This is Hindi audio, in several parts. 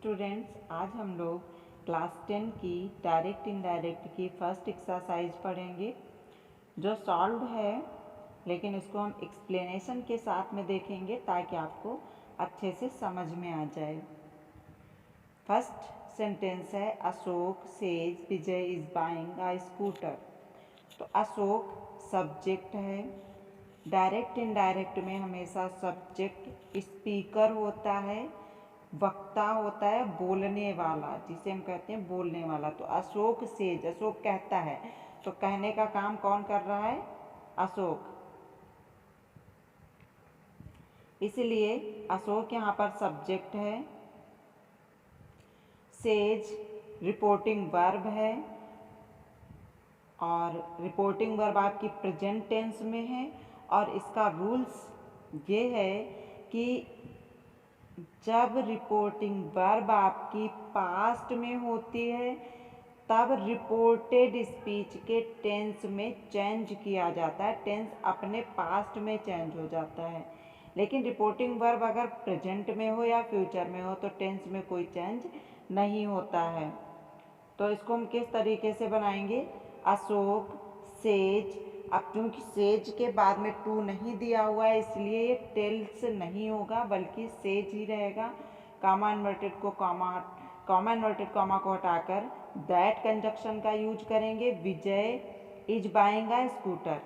स्टूडेंट्स, आज हम लोग क्लास 10 की डायरेक्ट इनडायरेक्ट की फर्स्ट एक्सरसाइज पढ़ेंगे जो सॉल्व है, लेकिन इसको हम एक्सप्लेनेशन के साथ में देखेंगे ताकि आपको अच्छे से समझ में आ जाए। फर्स्ट सेंटेंस है Ashok says Vijay is buying a scooter. तो अशोक सब्जेक्ट है। डायरेक्ट इनडायरेक्ट में हमेशा सब्जेक्ट स्पीकर होता है, वक्ता होता है, बोलने वाला, जिसे हम कहते हैं बोलने वाला। तो अशोक सेज, अशोक कहता है, तो कहने का काम कौन कर रहा है? अशोक। इसलिए अशोक यहाँ पर सब्जेक्ट है। सेज रिपोर्टिंग वर्ब है और रिपोर्टिंग वर्ब आपकी प्रेजेंट टेंस में है। और इसका रूल्स ये है कि जब रिपोर्टिंग वर्ब आपकी पास्ट में होती है तब रिपोर्टेड स्पीच के टेंस में चेंज किया जाता है, टेंस अपने पास्ट में चेंज हो जाता है। लेकिन रिपोर्टिंग वर्ब अगर प्रेजेंट में हो या फ्यूचर में हो तो टेंस में कोई चेंज नहीं होता है। तो इसको हम किस तरीके से बनाएंगे? अशोक सेज, अब क्योंकि सेज के बाद में टू नहीं दिया हुआ है इसलिए ये टेल्स नहीं होगा बल्कि सेज ही रहेगा। कॉमा इन्वर्टेड कॉमा को हटाकर दैट कंजक्शन का यूज करेंगे। विजय इज बाइंग अ स्कूटर,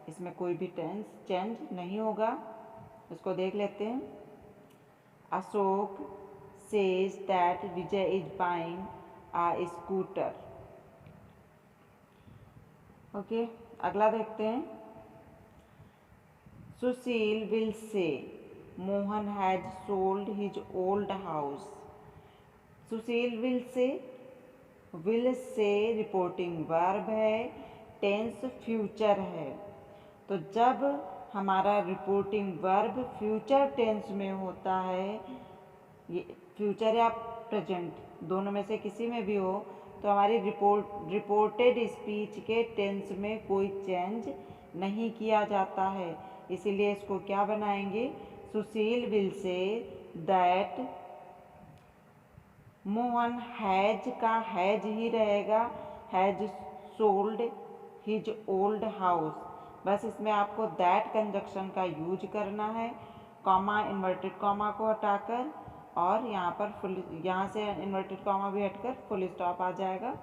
इसमें कोई भी टेंस चेंज नहीं होगा। इसको देख लेते हैं। Ashok says that Vijay is buying a scooter. Okay, अगला देखते हैं। Sushil will say Mohan has sold his old house. Sushil will say reporting verb है, टेंस फ्यूचर है। तो जब हमारा रिपोर्टिंग वर्ब फ्यूचर टेंस में होता है, ये फ्यूचर या प्रेजेंट दोनों में से किसी में भी हो, तो हमारी रिपोर्टेड स्पीच के टेंस में कोई चेंज नहीं किया जाता है। इसीलिए इसको क्या बनाएंगे? Sushil will say that, Mohan has का हैज ही रहेगा, has sold his old house. बस इसमें आपको दैट कंजक्शन का यूज करना है, कॉमा इन्वर्टेड कॉमा को हटाकर, और यहाँ पर यहाँ से इन्वर्टेड कॉमा भी हटकर फुल स्टॉप आ जाएगा।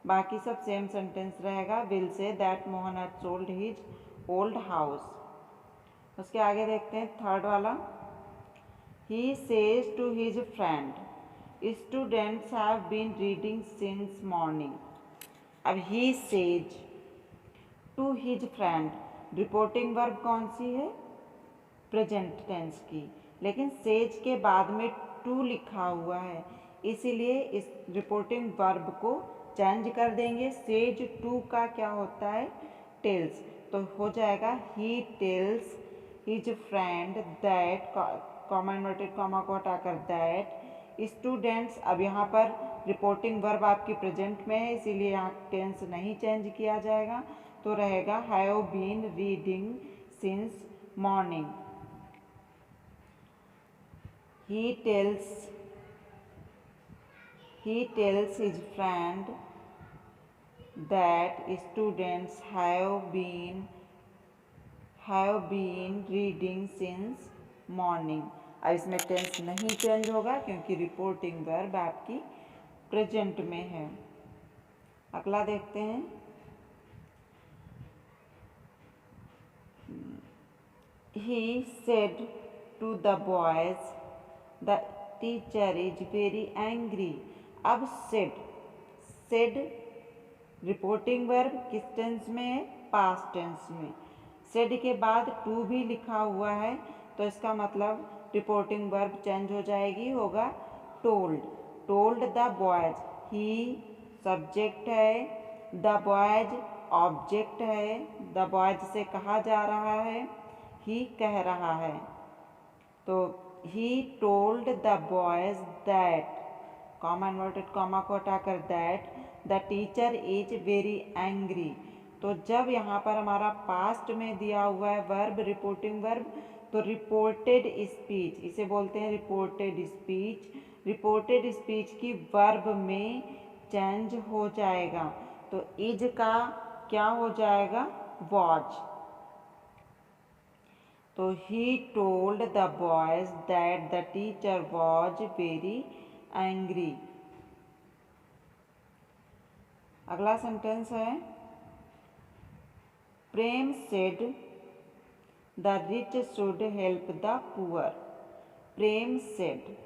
बाकी सब सेम सेंटेंस रहेगा। Will say that Mohan has sold his old house. उसके आगे देखते हैं थर्ड वाला। He says to his friend students have been reading since morning. अब he says to his friend, reporting verb कौन सी है? प्रेजेंट टेंस की, लेकिन सेज के बाद में टू लिखा हुआ है, इसीलिए इस रिपोर्टिंग वर्ब को चेंज कर देंगे। सेज टू का क्या होता है? टेल्स। तो हो जाएगा he tells his friend that, comma inverted comma को हटाकर दैट स्टूडेंट्स। अब यहाँ पर रिपोर्टिंग वर्ब आपकी प्रेजेंट में है इसीलिए यहाँ टेंस नहीं चेंज किया जाएगा, तो रहेगा have been reading since morning. He tells his friend that students have been reading since morning। अब इसमें टेंस नहीं चेंज होगा क्योंकि रिपोर्टिंग वर्ब आपकी प्रेजेंट में है। अगला देखते हैं। He said to the boys the teacher is very angry। अब सेड रिपोर्टिंग वर्ब किस टेंस में है? पास्ट टेंस में। सेड के बाद टू भी लिखा हुआ है तो इसका मतलब रिपोर्टिंग वर्ब चेंज हो जाएगी, होगा told. Told the boys, he subject है, द बॉयज ऑब्जेक्ट है, द बॉयज से कहा जा रहा है, ही कह रहा है। तो he told the boys that, comma inverted comma को हटाकर that, the teacher is very angry. तो जब यहाँ पर हमारा पास्ट में दिया हुआ है वर्ब रिपोर्टिंग वर्ब, तो रिपोर्टेड स्पीच, इसे बोलते हैं रिपोर्टेड स्पीच, रिपोर्टेड स्पीच की वर्ब में चेंज हो जाएगा। तो इज का क्या हो जाएगा, वॉज। तो he told the boys that the teacher was very angry. अगला सेंटेंस है, Prem said the rich should help the poor. Prem said,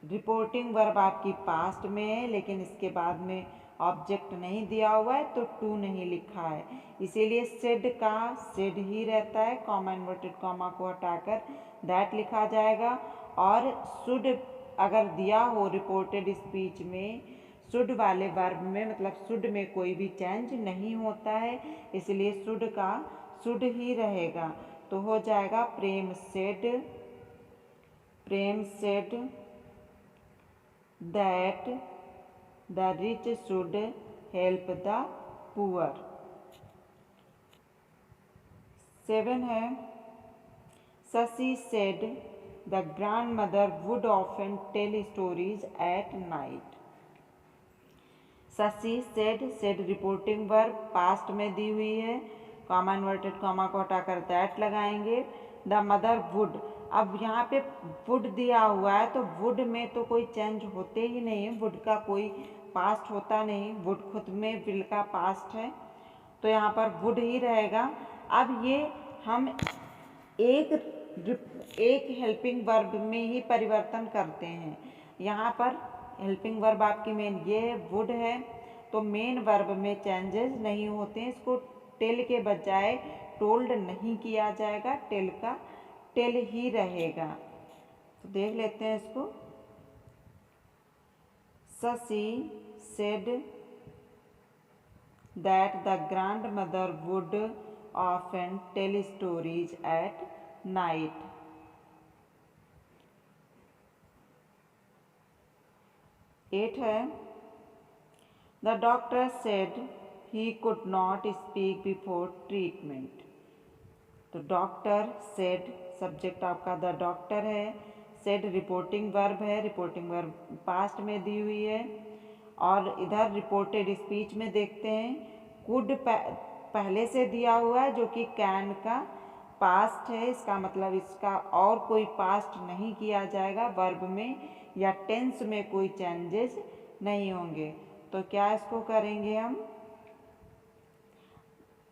reporting verb आपकी पास्ट में है, लेकिन इसके बाद में ऑब्जेक्ट नहीं दिया हुआ है तो टू नहीं लिखा है, इसीलिए सेड का सेड ही रहता है। कॉमा इन्वर्टेड कॉमा को हटाकर दैट लिखा जाएगा। और शुड अगर दिया हो रिपोर्टेड स्पीच में, शुड वाले वर्ब में मतलब शुड में कोई भी चेंज नहीं होता है, इसलिए शुड का शुड ही रहेगा। तो हो जाएगा प्रेम said that the rich should help the poor। 7 है, Shashi said the grandmother would often tell stories at night। Shashi said reporting verb past में दी हुई है, कॉमा इन्वर्टेड कॉमा को हटाकर दैट लगाएंगे। द मदर वुड, अब यहाँ पे वुड दिया हुआ है तो वुड में तो कोई चेंज होते ही नहीं है, वुड का कोई पास्ट होता नहीं, वुड खुद में विल का पास्ट है, तो यहाँ पर वुड ही रहेगा। अब ये हम एक हेल्पिंग वर्ब में ही परिवर्तन करते हैं। यहाँ पर हेल्पिंग वर्ब आपकी मेन ये है, वुड है, तो मेन वर्ब में चेंजेस नहीं होते हैं, इसको टेल के बजाय टोल्ड नहीं किया जाएगा, टेल का टेल ही रहेगा। तो देख लेते हैं इसको। Shashi said that the grandmother would often tell stories at night। At है, the doctor said he could not speak before treatment. तो डॉक्टर सेड, सब्जेक्ट आपका द डॉक्टर है, सेड रिपोर्टिंग वर्ब है, रिपोर्टिंग वर्ब पास्ट में दी हुई है। और इधर रिपोर्टेड स्पीच में देखते हैं, कुड पहले से दिया हुआ है जो कि कैन का पास्ट है, इसका मतलब इसका और कोई पास्ट नहीं किया जाएगा, वर्ब में या टेंस में कोई चेंजेस नहीं होंगे। तो क्या इसको करेंगे हम,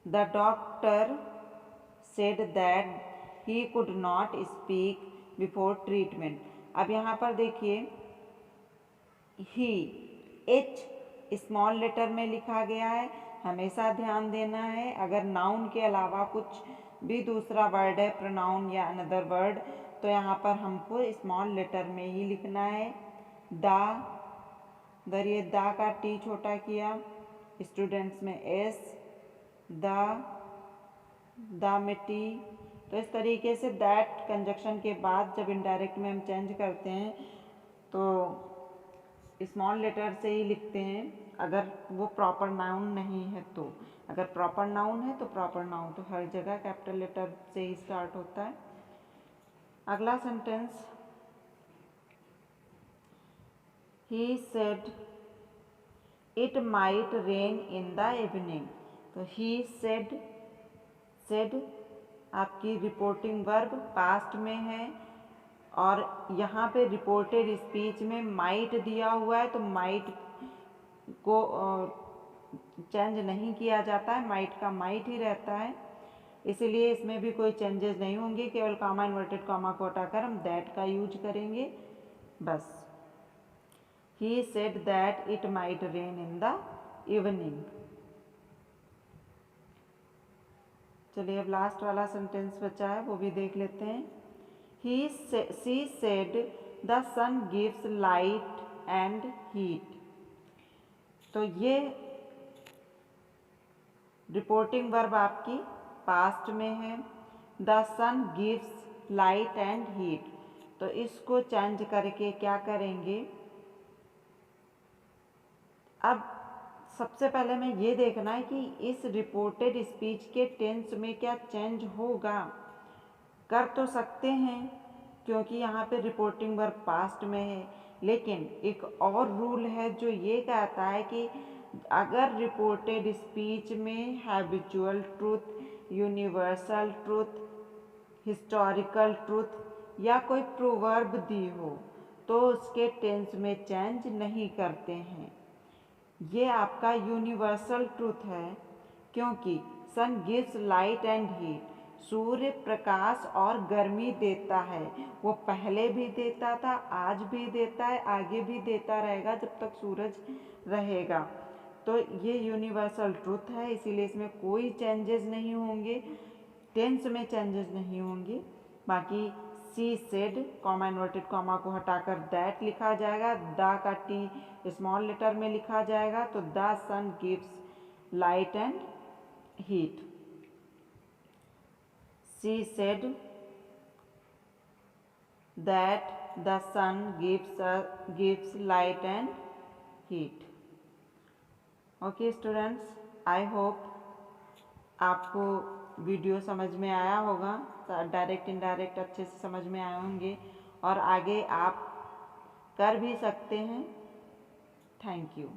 the doctor said that he could not speak before treatment। अब यहाँ पर देखिए he h स्मॉल लेटर में लिखा गया है, हमेशा ध्यान देना है। अगर नाउन के अलावा कुछ भी दूसरा वर्ड है, प्रोनाउन या अनदर वर्ड, तो यहाँ पर हमको स्मॉल लेटर में ही लिखना है। दर ये दा का टी छोटा किया, स्टूडेंट्स में एस, द में टी। तो इस तरीके से दैट कंजक्शन के बाद जब इनडायरेक्ट में हम चेंज करते हैं तो स्मॉल लेटर से ही लिखते हैं, अगर वो प्रॉपर नाउन नहीं है तो। अगर प्रॉपर नाउन है तो प्रॉपर नाउन तो हर जगह कैपिटल लेटर से ही स्टार्ट होता है। अगला sentence, he said it might rain in the evening. तो ही सेड आपकी रिपोर्टिंग वर्ब पास्ट में है, और यहाँ पे रिपोर्टेड स्पीच में माइट दिया हुआ है, तो माइट को चेंज नहीं किया जाता है, माइट का माइट ही रहता है, इसीलिए इसमें भी कोई चेंजेस नहीं होंगे, केवल कॉमा इन्वर्टेड कॉमा को हटाकर हम दैट का यूज करेंगे बस। He said that it might rain in the evening. चलिए अब लास्ट वाला सेंटेंस बचा है, वो भी देख लेते हैं। She said the sun gives light and heat. तो ये रिपोर्टिंग वर्ब आपकी पास्ट में है, the sun gives light and heat. तो इसको चेंज करके क्या करेंगे, अब सबसे पहले हमें ये देखना है कि इस रिपोर्टेड स्पीच के टेंस में क्या चेंज होगा। कर तो सकते हैं, क्योंकि यहाँ पे रिपोर्टिंग वर्ब पास्ट में है। लेकिन एक और रूल है जो ये कहता है कि अगर रिपोर्टेड स्पीच में habitual truth, universal truth, historical truth या कोई प्रोवर्ब दी हो तो उसके टेंस में चेंज नहीं करते हैं। ये आपका यूनिवर्सल ट्रूथ है, क्योंकि sun gives light and heat, सूर्य प्रकाश और गर्मी देता है। वो पहले भी देता था, आज भी देता है, आगे भी देता रहेगा जब तक सूरज रहेगा। तो ये यूनिवर्सल ट्रूथ है, इसीलिए इसमें कोई चेंजेस नहीं होंगे, टेंस में चेंजेस नहीं होंगे। बाकी she said, comma inverted comma को हटाकर दैट लिखा जाएगा, द का टी स्मॉल लेटर में लिखा जाएगा, तो the sun gives light and heat. She said that the sun gives light and heat. Okay students, I hope आपको वीडियो समझ में आया होगा, डायरेक्ट इनडायरेक्ट अच्छे से समझ में आए होंगे और आगे आप कर भी सकते हैं। Thank you.